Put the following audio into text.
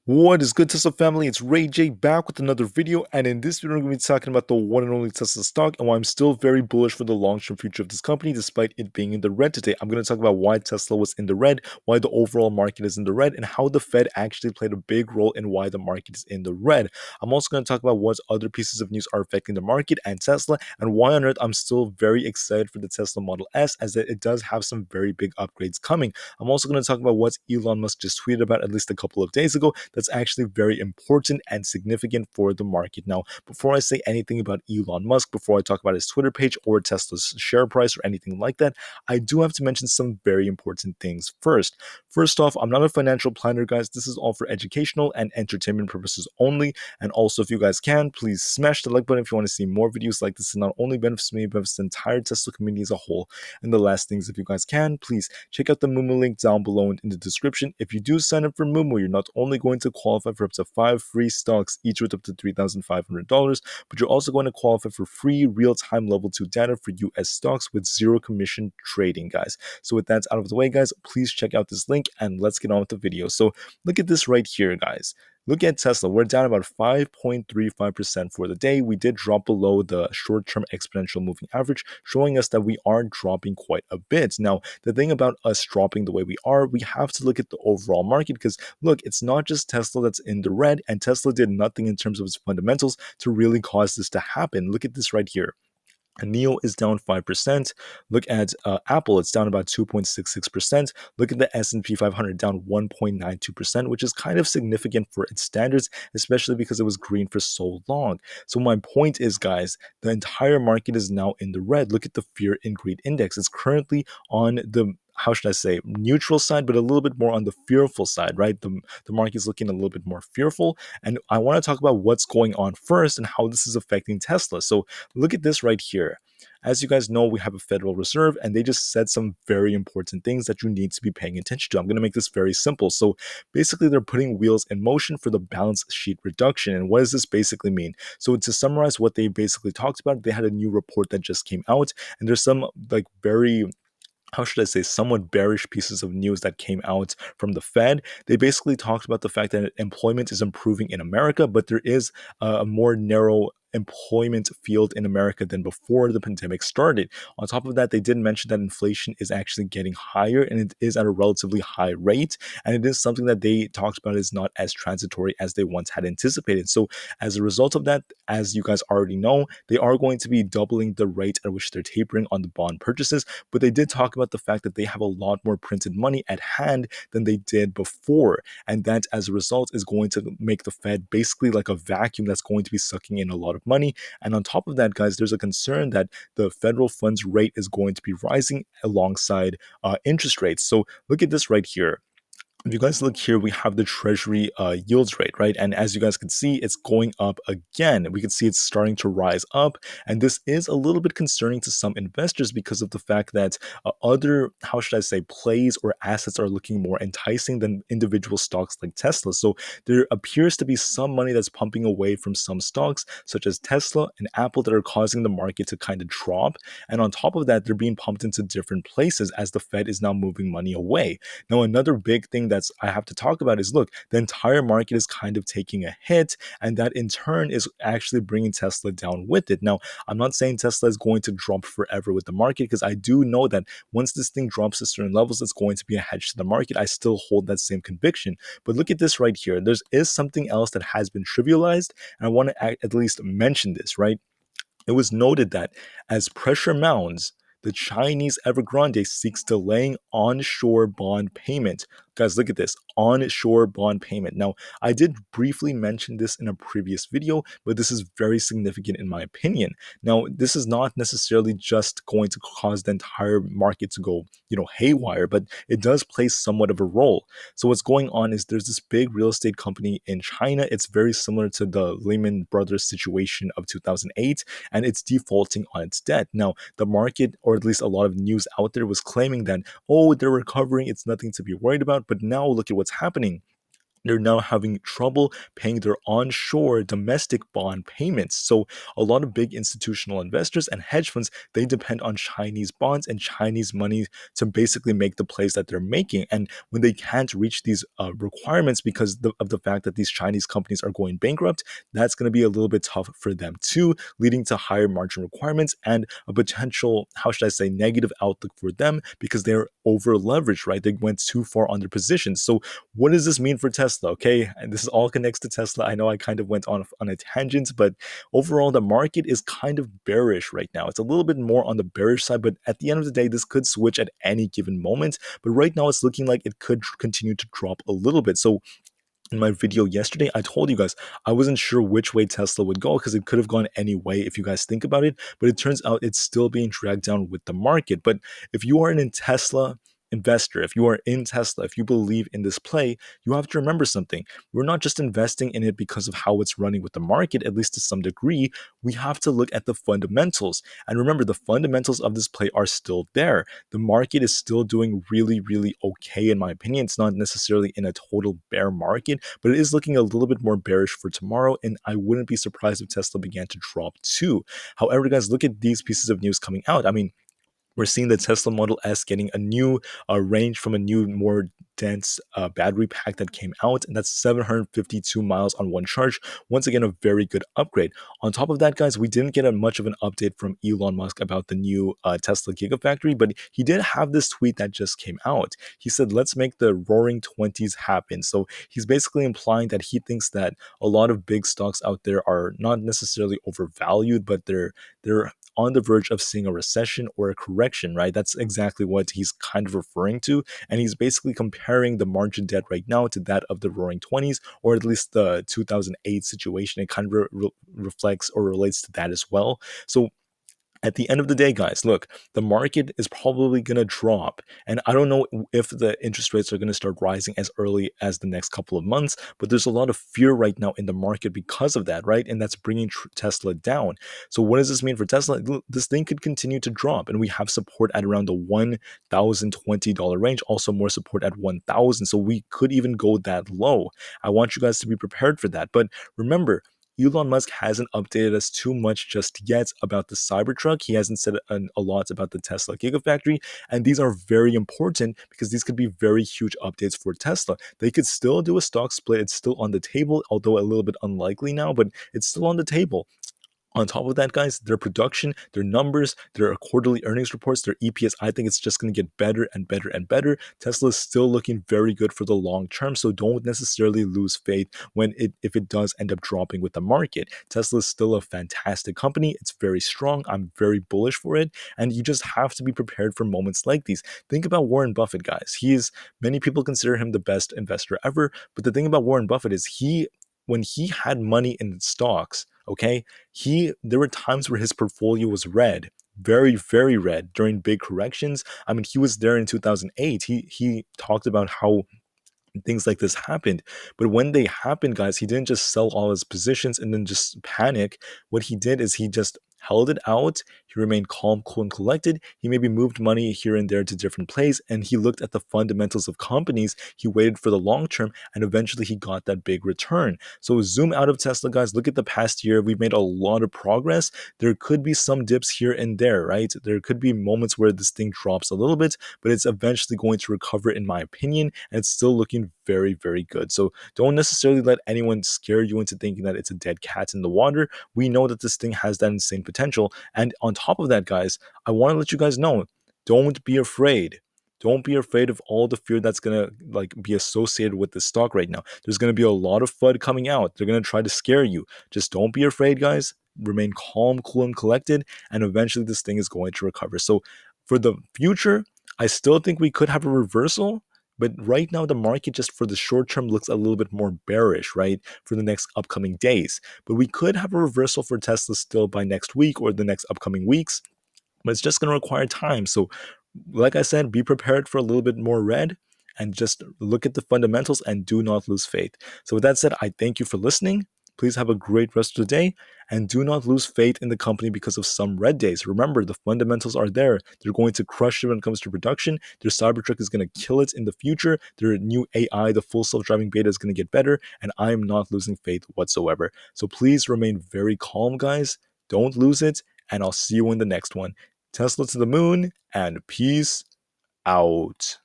What is good, Tesla family? It's Ray J back with another video, and in this video, I'm going to be talking about the one and only Tesla stock and why I'm still very bullish for the long-term future of this company, despite it being in the red today. I'm going to talk about why Tesla was in the red, why the overall market is in the red, and how the Fed actually played a big role in why the market is in the red. I'm also going to talk about what other pieces of news are affecting the market and Tesla, and why on earth I'm still very excited for the Tesla Model S, as it does have some very big upgrades coming. I'm also going to talk about what Elon Musk just tweeted about at least a couple of days ago that's actually very important and significant for the market. Now, before I say anything about Elon Musk, before I talk about his Twitter page or Tesla's share price or anything like that, I do have to mention some very important things first. First off, I'm not a financial planner, guys. This is all for educational and entertainment purposes only. And also, if you guys can, please smash the like button if you want to see more videos like this. It not only benefits me, but benefits the entire Tesla community as a whole. And the last things, if you guys can, please check out the Moomoo link down below in the description. If you do sign up for Moomoo, you're not only going to qualify for up to 5 free stocks, each worth up to $3,500, but you're also going to qualify for free real-time level 2 data for US stocks with zero commission trading, guys. So with that out of the way, guys, please check out this link and let's get on with the video. So look at this right here, guys. Look at Tesla. We're down about 5.35% for the day. We did drop below the short-term exponential moving average, showing us that we are dropping quite a bit. Now, the thing about us dropping the way we are, we have to look at the overall market because, look, it's not just Tesla that's in the red, and Tesla did nothing in terms of its fundamentals to really cause this to happen. Look at this right here. Neo is down 5%. Look at Apple, it's down about 2.66%. Look at the S&P 500, down 1.92%, which is kind of significant for its standards, especially because it was green for so long. So my point is, guys, the entire market is now in the red. Look at the fear and greed index. It's currently on the, how should I say, neutral side, but a little bit more on the fearful side, right? The market is looking a little bit more fearful. And I want to talk about what's going on first and how this is affecting Tesla. So look at this right here. As you guys know, we have a Federal Reserve, and they just said some very important things that you need to be paying attention to. I'm going to make this very simple. So basically, they're putting wheels in motion for the balance sheet reduction. And what does this basically mean? So to summarize what they basically talked about, they had a new report that just came out, and there's some like very, how should I say, somewhat bearish pieces of news that came out from the Fed. They basically talked about the fact that employment is improving in America, but there is a more narrow employment field in America than before the pandemic started. On top of that, they did mention that inflation is actually getting higher and it is at a relatively high rate. And it is something that they talked about is not as transitory as they once had anticipated. So as a result of that, as you guys already know, they are going to be doubling the rate at which they're tapering on the bond purchases. But they did talk about the fact that they have a lot more printed money at hand than they did before. And that, as a result, is going to make the Fed basically like a vacuum that's going to be sucking in a lot of money. And on top of that, guys, there's a concern that the federal funds rate is going to be rising alongside interest rates. So look at this right here. If you guys look here, we have the treasury yields rate, right? And as you guys can see, it's going up again. We can see it's starting to rise up. And this is a little bit concerning to some investors because of the fact that other, how should I say, plays or assets are looking more enticing than individual stocks like Tesla. So there appears to be some money that's pumping away from some stocks, such as Tesla and Apple, that are causing the market to kind of drop. And on top of that, they're being pumped into different places as the Fed is now moving money away. Now, another big thing that's I have to talk about is, look, the entire market is kind of taking a hit, and that in turn is actually bringing Tesla down with it. Now, I'm not saying Tesla is going to drop forever with the market, because I do know that once this thing drops to certain levels, it's going to be a hedge to the market. I still hold that same conviction. But look at this right here. There is something else that has been trivialized, and I want to at least mention this, right? It was noted that as pressure mounts, the Chinese Evergrande seeks delaying onshore bond payment. Guys, look at this, onshore bond payment. Now, I did briefly mention this in a previous video, but this is very significant in my opinion. Now, this is not necessarily just going to cause the entire market to go, haywire, but it does play somewhat of a role. So what's going on is there's this big real estate company in China. It's very similar to the Lehman Brothers situation of 2008, and it's defaulting on its debt. Now, the market, or at least a lot of news out there, was claiming that, oh, they're recovering, it's nothing to be worried about. But now look at what's happening. they're now having trouble paying their onshore domestic bond payments. So a lot of big institutional investors and hedge funds, they depend on Chinese bonds and Chinese money to basically make the plays that they're making. And when they can't reach these requirements because of the fact that these Chinese companies are going bankrupt, that's going to be a little bit tough for them too, leading to higher margin requirements and a potential, how should I say, negative outlook for them because they're over leveraged, right? They went too far on their positions. So what does this mean for Tesla? Okay, and this is all connects to Tesla. I know I kind of went on a tangent, but overall, the market is kind of bearish right now. It's a little bit more on the bearish side, but at the end of the day, this could switch at any given moment. But right now, it's looking like it could continue to drop a little bit. So in my video yesterday, I told you guys I wasn't sure which way Tesla would go because it could have gone any way if you guys think about it. But it turns out it's still being dragged down with the market. But if you are an in Tesla investor, if you are in Tesla, if you believe in this play, you have to remember something. We're not just investing in it because of how it's running with the market, at least to some degree. We have to look at the fundamentals. And remember, the fundamentals of this play are still there. The market is still doing really, really okay, in my opinion. It's not necessarily in a total bear market, but it is looking a little bit more bearish for tomorrow. And I wouldn't be surprised if Tesla began to drop too. However, guys, look at these pieces of news coming out. I mean, we're seeing the Tesla Model S getting a new range from a new, more dense battery pack that came out, and that's 752 miles on one charge. Once again, a very good upgrade. On top of that, guys, we didn't get much of an update from Elon Musk about the new Tesla Gigafactory, but he did have this tweet that just came out. He said, "Let's make the Roaring Twenties happen." So he's basically implying that he thinks that a lot of big stocks out there are not necessarily overvalued, but they're on the verge of seeing a recession or a correction, right? That's exactly what he's kind of referring to. And he's basically comparing the margin debt right now to that of the roaring 20s, or at least the 2008 situation. It kind of reflects or relates to that as well. So at the end of the day, guys, look, the market is probably going to drop. And I don't know if the interest rates are going to start rising as early as the next couple of months, but there's a lot of fear right now in the market because of that, right? And that's bringing Tesla down. So, what does this mean for Tesla? This thing could continue to drop, and we have support at around the $1,020 range, also more support at 1,000. So, we could even go that low. I want you guys to be prepared for that. But remember, Elon Musk hasn't updated us too much just yet about the Cybertruck. He hasn't said a lot about the Tesla Gigafactory, and these are very important because these could be very huge updates for Tesla. They could still do a stock split. It's still on the table, although a little bit unlikely now, but it's still on the table. On top of that, guys, their production, their numbers, their quarterly earnings reports, their EPS, I think it's just going to get better and better and better. Tesla is still looking very good for the long term, so don't necessarily lose faith if it does end up dropping with the market. Tesla is still a fantastic company. It's very strong. I'm very bullish for it, and you just have to be prepared for moments like these. Think about Warren Buffett, guys. Many people consider him the best investor ever, but the thing about Warren Buffett is when he had money in stocks, okay, there were times where his portfolio was red, very, very red during big corrections. I mean, he was there in 2008. He talked about how things like this happened. But when they happened, guys, he didn't just sell all his positions and then just panic. What he did is he just held it out. He remained calm, cool, and collected. He maybe moved money here and there to different places, and he looked at the fundamentals of companies. He waited for the long term, and eventually he got that big return. So zoom out of Tesla, guys. Look at the past year. We've made a lot of progress. There could be some dips here and there, right? There could be moments where this thing drops a little bit, but it's eventually going to recover, in my opinion, and it's still looking very, very good. So don't necessarily let anyone scare you into thinking that it's a dead cat in the water. We know that this thing has that insane potential. And on top of that, guys, I want to let you guys know, don't be afraid. Don't be afraid of all the fear that's gonna be associated with this stock right now. There's gonna be a lot of FUD coming out. They're gonna try to scare you. Just don't be afraid, guys. Remain calm, cool, and collected, and eventually this thing is going to recover. So for the future, I still think we could have a reversal, but right now, the market just for the short term looks a little bit more bearish, right? For the next upcoming days. But we could have a reversal for Tesla still by next week or the next upcoming weeks, but it's just going to require time. So, like I said, be prepared for a little bit more red and just look at the fundamentals and do not lose faith. So, with that said, I thank you for listening. Please have a great rest of the day, and do not lose faith in the company because of some red days. Remember, the fundamentals are there. They're going to crush it when it comes to production. Their Cybertruck is going to kill it in the future. Their new AI, the full self-driving beta, is going to get better, and I am not losing faith whatsoever. So please remain very calm, guys. Don't lose it, and I'll see you in the next one. Tesla to the moon, and peace out.